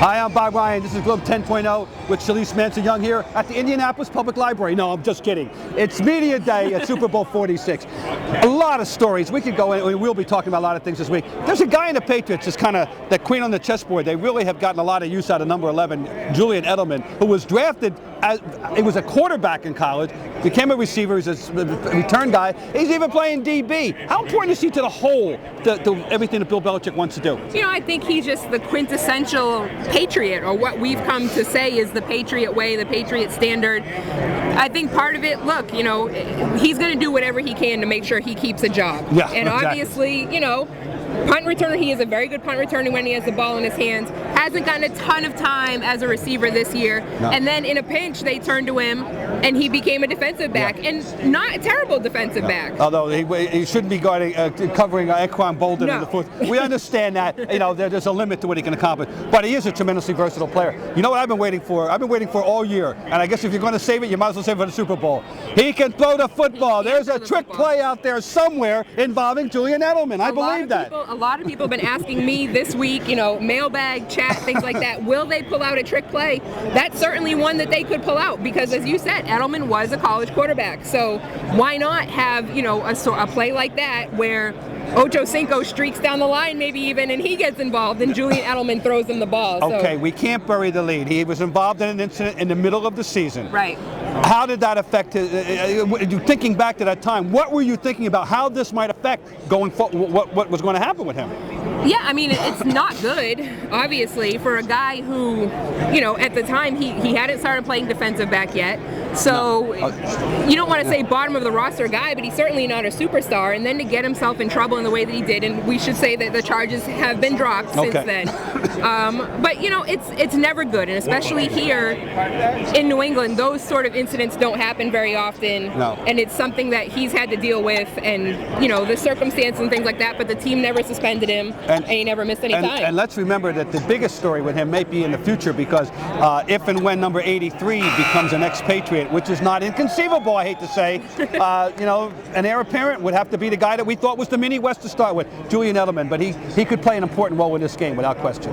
Hi, I'm Bob Ryan. This is Globe 10.0 with Shalise, Manza Young here at the Indianapolis Public Library. No, I'm just kidding. It's Media Day at Super Bowl 46. A lot of stories. We could go in, we'll be talking about a lot of things this week. There's a guy in the Patriots that's kind of the queen on the chessboard. They really have gotten a lot of use out of number 11, Julian Edelman, who was drafted as, he was a quarterback in college, became a receiver, he's a return guy. He's even playing DB. How important is he to the whole, to everything that Bill Belichick wants to do? You know, I think he's just the quintessential Patriot, or what we've come to say is the Patriot way, the Patriot standard. I think part of it, look, you know, he's going to do whatever he can to make sure he keeps a job. Yeah, and obviously, you know, punt returner, he is a very good punt returner when he has the ball in his hands. Hasn't gotten a ton of time as a receiver this year. No. And then in a pinch, they turned to him, and he became a defensive back, and not a terrible defensive back. Although he shouldn't be guarding, covering Equan Bolden in the fourth. We understand that. You know, there's a limit to what he can accomplish. But he is a tremendously versatile player. You know what I've been waiting for? I've been waiting for all year. And I guess if you're going to save it, you might as well save it for the Super Bowl. He can throw the football. There's a trick play out there somewhere involving Julian Edelman. I believe that. A lot of people have been asking me this week, you know, mailbag, chat, things like that. Will they pull out a trick play? That's certainly one that they could pull out because, as you said, Edelman was a college quarterback. So why not have, you know, a play like that where Ocho Cinco streaks down the line, maybe even, and he gets involved, and Julian Edelman throws him the ball. Okay, we can't bury the lead. He was involved in an incident in the middle of the season. Right. How did that affect his, thinking back to that time, what were you thinking about how this might affect going forward, what was going to happen with him? Yeah, I mean, it's not good, obviously, for a guy who, you know, at the time, he hadn't started playing defensive back yet. So you don't want to say bottom of the roster guy, but he's certainly not a superstar. And then to get himself in trouble in the way that he did, and we should say that the charges have been dropped since then. But, you know, it's never good, and especially here in New England, those sort of incidents don't happen very often. No. And it's something that he's had to deal with, and, you know, the circumstance and things like that, but the team never suspended him, and he never missed any time. And let's remember that the biggest story with him may be in the future, because if and when number 83 becomes an expatriate, which is not inconceivable, I hate to say, you know, an heir apparent would have to be the guy that we thought was the mini West to start with, Julian Edelman, but he could play an important role in this game without question.